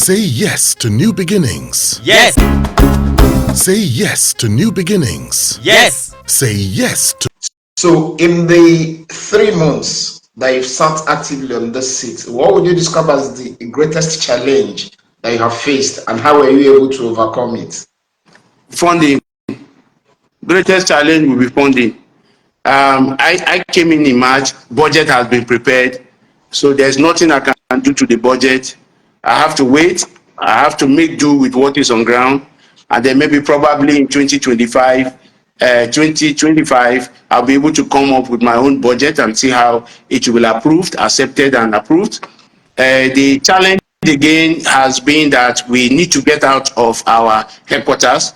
Say yes to new beginnings. Yes. Say yes to new beginnings. Yes. Say yes to. So, in the 3 months that you've sat actively on this seat, what would you describe as the greatest challenge that you have faced, and how were you able to overcome it? Funding. Greatest challenge will be funding. I came in March. Budget has been prepared, so there's nothing I can do to the budget. I have to wait. I have to make do with what is on ground, and then maybe probably in 2025, I'll be able to come up with my own budget and see how it will be approved, accepted, and approved. The challenge again has been that we need to get out of our headquarters.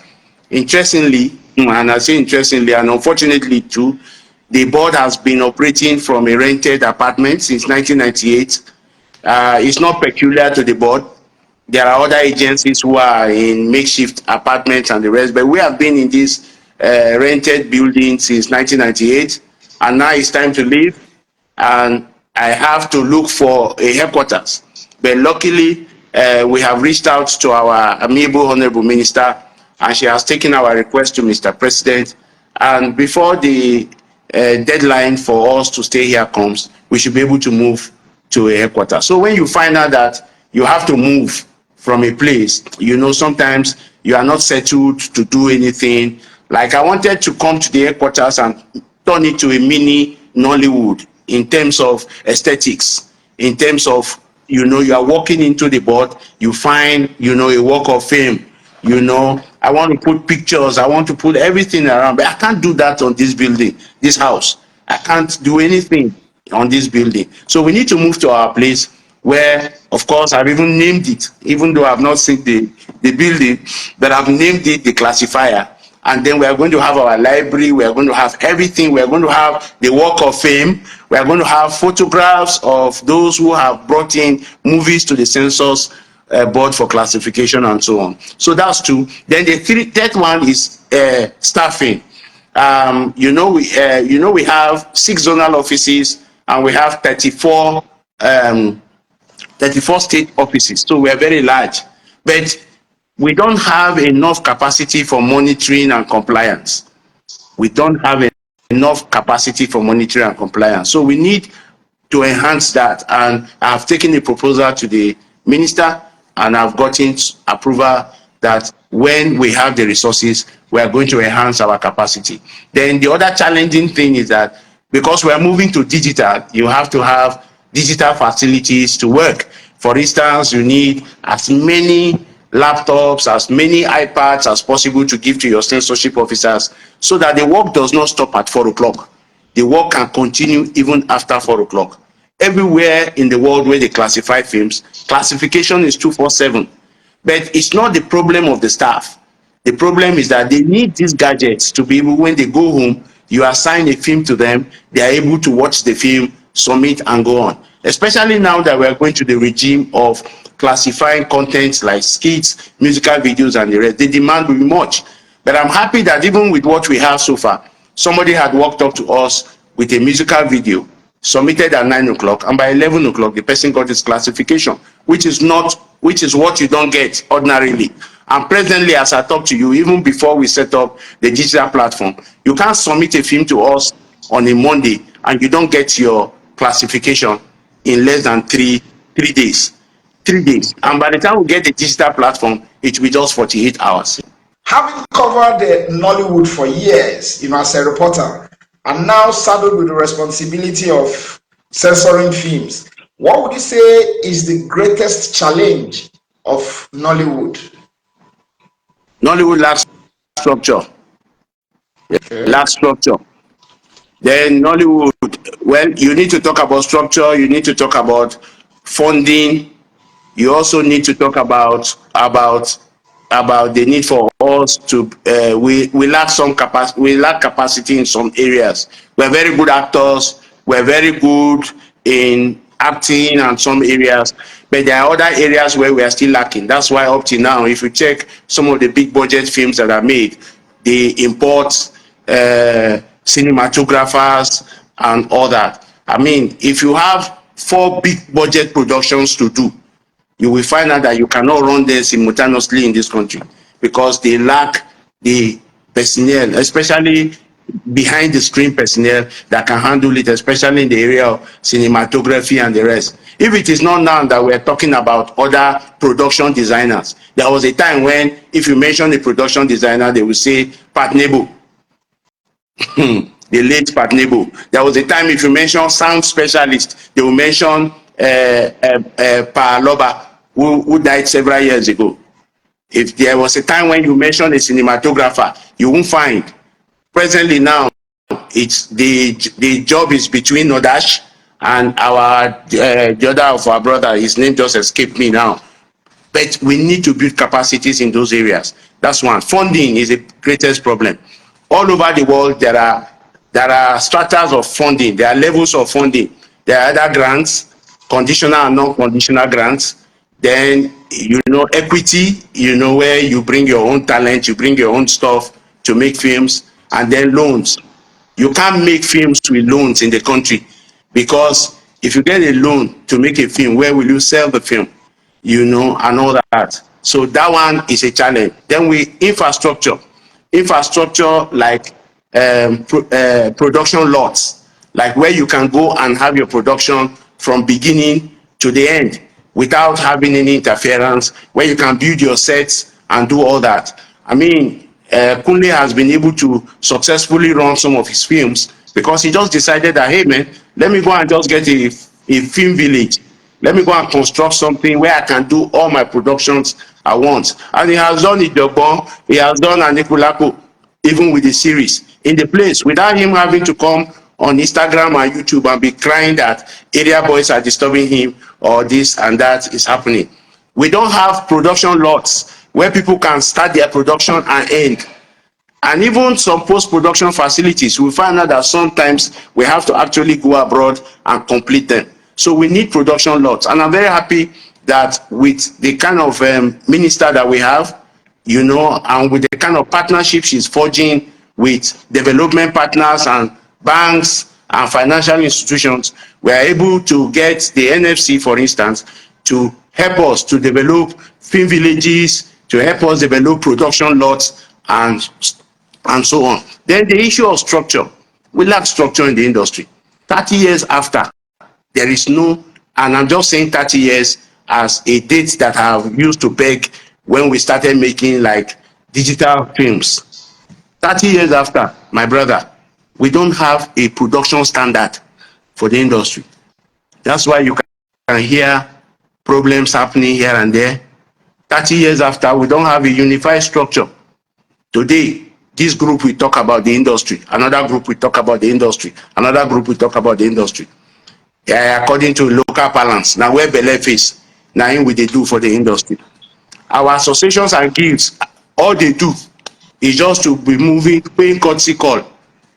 Interestingly, and I say interestingly and unfortunately too, the board has been operating from a rented apartment since 1998. It's not peculiar to the board. There are other agencies who are in makeshift apartments and the rest, but we have been in this rented building since 1998, and now it's time to leave, and I have to look for a headquarters. But luckily, we have reached out to our amiable honorable minister, and she has taken our request to Mr. President, and before the deadline for us to stay here comes, we should be able to move to a headquarters. So when you find out that you have to move from a place, you know, sometimes you are not settled to do anything. Like I wanted to come to the headquarters and turn it to a mini Nollywood in terms of aesthetics, in terms of, you know, you are walking into the board, you find, you know, a walk of fame. You know, I want to put pictures, I want to put everything around, but I can't do that on this building, this house. I can't do anything on this building. So we need to move to our place where, of course, I've even named it, even though I've not seen the building, but I've named it the classifier. And then we are going to have our library, we are going to have everything, we are going to have the walk of fame, we are going to have photographs of those who have brought in movies to the census board for classification and so on. So that's two. Then the third one is staffing. You know, we have 6 zonal offices and we have 34 state offices. So we are very large, but we don't have enough capacity for monitoring and compliance. We don't have enough capacity for monitoring and compliance. So we need to enhance that. And I've taken a proposal to the minister, and I've gotten approval that when we have the resources, we are going to enhance our capacity. Then the other challenging thing is that because we are moving to digital, you have to have digital facilities to work. For instance, you need as many laptops, as many iPads as possible to give to your censorship officers so that the work does not stop at 4 o'clock. The work can continue even after 4 o'clock. Everywhere in the world where they classify films, classification is 24/7. But it's not the problem of the staff. The problem is that they need these gadgets to be able, when they go home, you assign a film to them, they are able to watch the film, submit, and go on. Especially now that we are going to the regime of classifying contents like skits, musical videos, and the rest, the demand will be much. But I'm happy that even with what we have so far, somebody had walked up to us with a musical video, submitted at 9 o'clock, and by 11 o'clock, the person got his classification, which is what you don't get ordinarily. And presently, as I talk to you, even before we set up the digital platform, you can't submit a film to us on a Monday and you don't get your classification in less than three days. 3 days. And by the time we get the digital platform, it will be just 48 hours. Having covered the Nollywood for years, you know, as a reporter, and now saddled with the responsibility of censoring films, what would you say is the greatest challenge of Nollywood? Nollywood lacks structure. Okay. Lacks structure. Then Nollywood, well, you need to talk about structure, you need to talk about funding, you also need to talk about the need for us to we lack some capacity, we lack capacity in some areas. We're very good actors, we're very good in acting and some areas, but there are other areas where we are still lacking. That's why up to now, if you check some of the big budget films that are made, they import cinematographers and all that. I mean, if you have 4 big budget productions to do, you will find out that you cannot run them simultaneously in this country because they lack the personnel, especially behind the screen personnel that can handle it, especially in the area of cinematography and the rest. If it is not now that we're talking about other production designers, there was a time when if you mention a production designer, they will say Pat Nebo, the late Pat Nebo. There was a time if you mention sound specialist, they will mention Pa Loba, who died several years ago. If there was a time when you mention a cinematographer, you won't find. Presently now, it's the job is between Nodash and our the other of our brother. His name just escaped me now. But we need to build capacities in those areas. That's one. Funding is the greatest problem. All over the world, there are stratas of funding. There are levels of funding. There are other grants, conditional and non-conditional grants. Then, equity, where you bring your own talent, you bring your own stuff to make films, and then loans. You can't make films with loans in the country because if you get a loan to make a film, where will you sell the film? And all that. So that one is a challenge. Then infrastructure like production lots, like where you can go and have your production from beginning to the end without having any interference, where you can build your sets and do all that. I mean, Kunle has been able to successfully run some of his films because he just decided that, hey man, let me go and just get a film village. Let me go and construct something where I can do all my productions at once. And he has done Idobon, he has done Anikulapo, even with the series in the place, without him having to come on Instagram and YouTube and be crying that area boys are disturbing him or this and that is happening. We don't have production lots where people can start their production and end. And even some post-production facilities, we find out that sometimes we have to actually go abroad and complete them. So we need production lots. And I'm very happy that with the kind of minister that we have, and with the kind of partnership she's forging with development partners and banks and financial institutions, we are able to get the NFC, for instance, to help us to develop film villages, to help us develop production lots, and so on. Then the issue of structure. We lack structure in the industry. 30 years after, there is no, and I'm just saying 30 years as a date that I have used to peg when we started making like digital films. 30 years after, my brother, we don't have a production standard for the industry. That's why you can hear problems happening here and there. 30 years after, we don't have a unified structure. Today, this group will talk about the industry, another group will talk about the industry, another group will talk about the industry. According to local balance, now where belle face, now what they do for the industry. Our associations and guilds, all they do is just to be moving, paying courtesy call.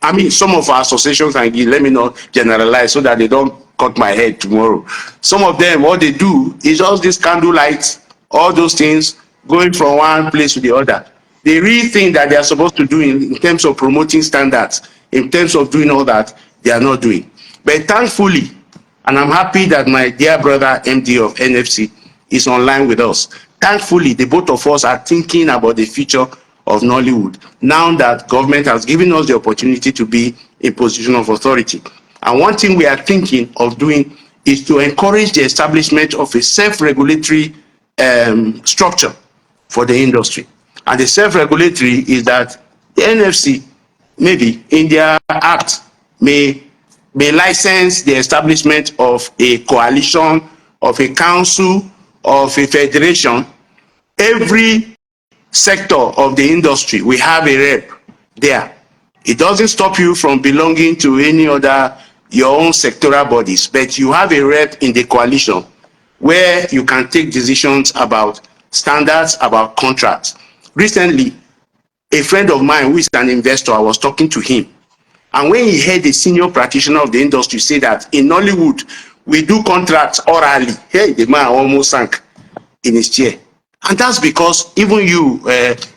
I mean, some of our associations and guilds, let me not generalize so that they don't cut my head tomorrow. Some of them, what they do is just this candle lights, all those things going from one place to the other. The real thing that they are supposed to do in terms of promoting standards, in terms of doing all that, they are not doing. But thankfully, and I'm happy that my dear brother MD of NFC is online with us. Thankfully, the both of us are thinking about the future of Nollywood now that government has given us the opportunity to be in position of authority. And one thing we are thinking of doing is to encourage the establishment of a self-regulatory structure for the industry. And the self-regulatory is that the NFC, maybe in their act, may license the establishment of a coalition, of a council, of a federation. Every sector of the industry, we have a rep there. It doesn't stop you from belonging to any other, your own sectoral bodies, but you have a rep in the coalition where you can take decisions about standards, about contracts. Recently, a friend of mine who is an investor, I was talking to him. And when he heard a senior practitioner of the industry say that in Nollywood, we do contracts orally, hey, the man almost sank in his chair. And that's because even you,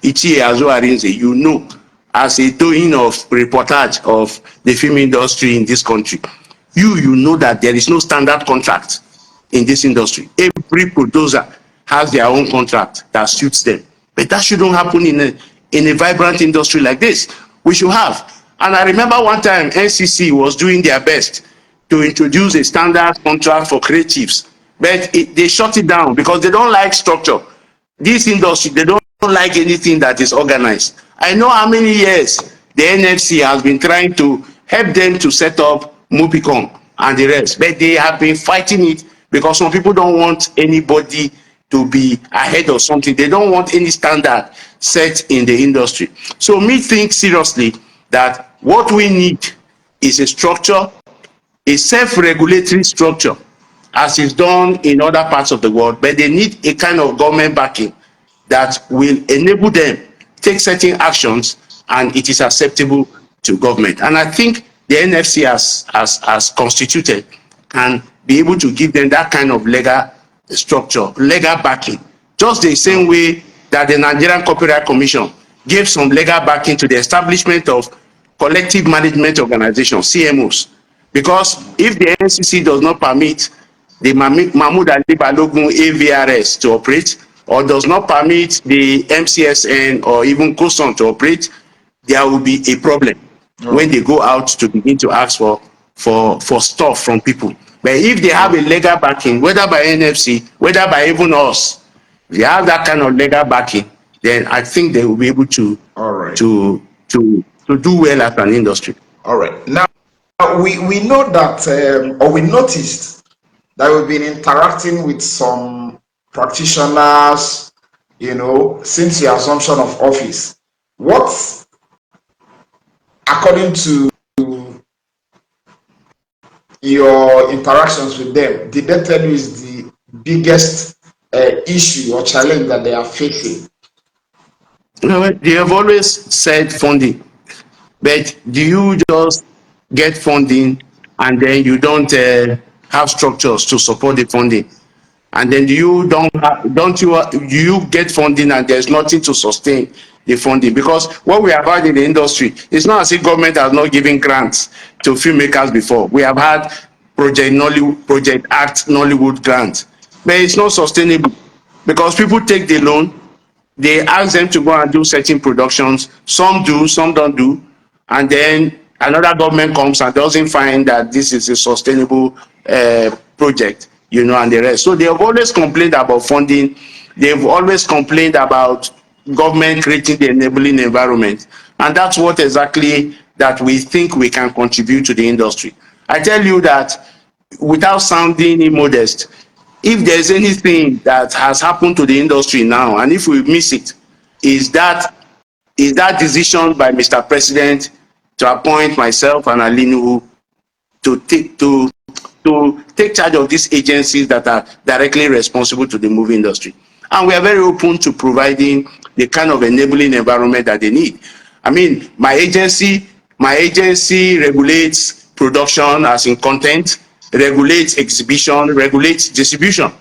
Ichie Azuarinze, you know, as a doing of reportage of the film industry in this country, you know that there is no standard contract. in this industry. Every producer has their own contract that suits them. But that shouldn't happen in a vibrant industry like this. We should have. And I remember one time NCC was doing their best to introduce a standard contract for creatives, but they shut it down because they don't like structure. This industry, they don't like anything that is organized. I know how many years the NFC has been trying to help them to set up Mupicom and the rest, but they have been fighting it because some people don't want anybody to be ahead of something. They don't want any standard set in the industry. So me think seriously that what we need is a structure, a self-regulatory structure, as is done in other parts of the world, but they need a kind of government backing that will enable them take certain actions and it is acceptable to government. And I think the NFC as constituted can be able to give them that kind of legal structure, legal backing, just the same way that the Nigerian Copyright Commission gave some legal backing to the establishment of collective management organizations, CMOs. Because if the NCC does not permit the Mahmoud Ali Balogun AVRS to operate, or does not permit the MCSN or even COSON to operate, there will be a problem when they go out to begin to ask for stuff from people. But if they have a legal backing, whether by NFC, whether by even us, if they have that kind of legal backing, then I think they will be able to to do well as an industry. All right. Now we know that, or we noticed that we've been interacting with some practitioners, since the assumption of office. What, according to your interactions with them, did they tell you is the biggest issue or challenge that they are facing? They have always said funding, but do you just get funding and then you don't have structures to support the funding? And then you get funding and there's nothing to sustain the funding? Because what we have had in the industry, it's not as if government has not given grants to filmmakers before. We have had Project Act Nollywood grants, but it's not sustainable because people take the loan, they ask them to go and do certain productions. Some do, some don't do, and then another government comes and doesn't find that this is a sustainable project, and the rest. So they have always complained about funding. They've always complained about government creating the enabling environment, and that's what exactly that we think we can contribute to the industry. I tell you that without sounding immodest, if there's anything that has happened to the industry now, and if we miss it, is that decision by Mr. President to appoint myself and Ali Nuhu to take charge of these agencies that are directly responsible to the movie industry. And we are very open to providing the kind of enabling environment that they need. I mean, my agency regulates production as in content, regulates exhibition, regulates distribution.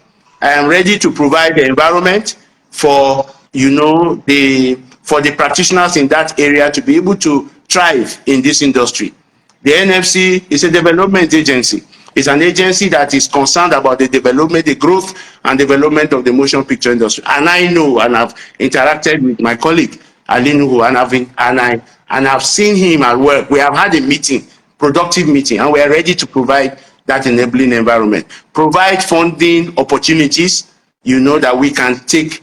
I am ready to provide the environment for the practitioners in that area to be able to thrive in this industry. The NFC is a development agency. It's an agency that is concerned about the development, the growth and development of the motion picture industry. And I know, and I've interacted with my colleague Ali Nuhu, and I've seen him at work. We have had a meeting, productive meeting, and we are ready to provide that enabling environment, provide funding opportunities, that we can take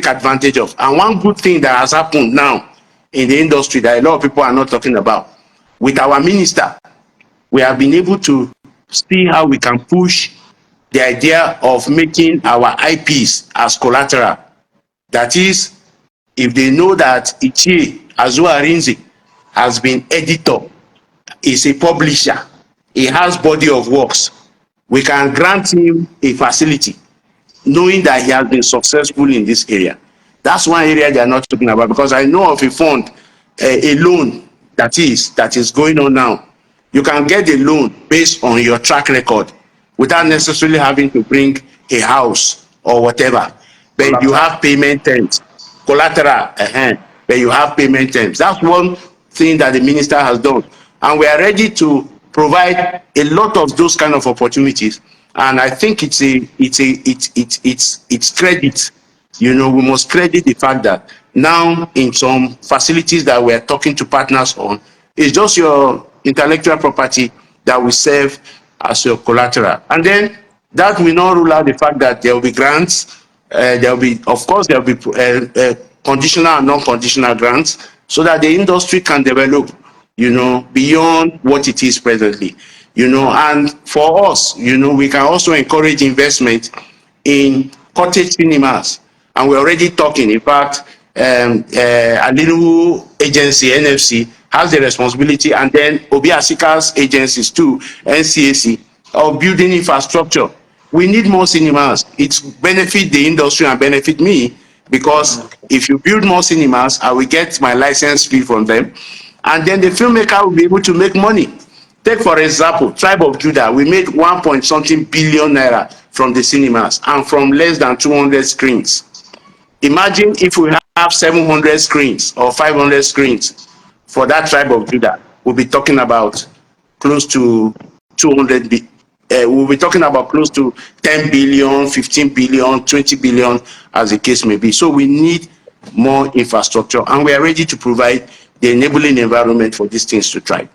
advantage of. And one good thing that has happened now in the industry that a lot of people are not talking about, with our minister, we have been able to see how we can push the idea of making our IPs as collateral. That is, if they know that Ichie Azua Arinze has been editor, is a publisher, he has body of works, we can grant him a facility knowing that he has been successful in this area. That's one area they are not talking about, because I know of a fund, a loan that is going on now. You can get a loan based on your track record without necessarily having to bring a house or whatever. But you have payment terms, collateral, but you have payment terms. That's one thing that the minister has done. And we are ready to provide a lot of those kind of opportunities. And I think it's credit. You know, we must credit the fact that now in some facilities that we're talking to partners on, it's just your intellectual property that will serve as your collateral. And then that will not rule out the fact that there will be grants. There will be, of course, there will be conditional and non-conditional grants so that the industry can develop, you know, beyond what it is presently. You know, and for us, you know, we can also encourage investment in cottage cinemas. And we're already talking, in fact, a little agency, NFC, has the responsibility, and then Obi Asika's agencies too, NCAC, of building infrastructure. We need more cinemas. It's benefit the industry and benefit me, because if you build more cinemas, I will get my license fee from them, and then the filmmaker will be able to make money. Take for example, Tribe of Judah, we made 1 point something billion naira from the cinemas and from less than 200 screens. Imagine if we have 700 screens or 500 screens for that Tribe of Judah. We'll be talking about close to 200, we'll be talking about close to 10 billion, 15 billion, 20 billion, as the case may be. So we need more infrastructure, and we are ready to provide the enabling environment for these things to thrive.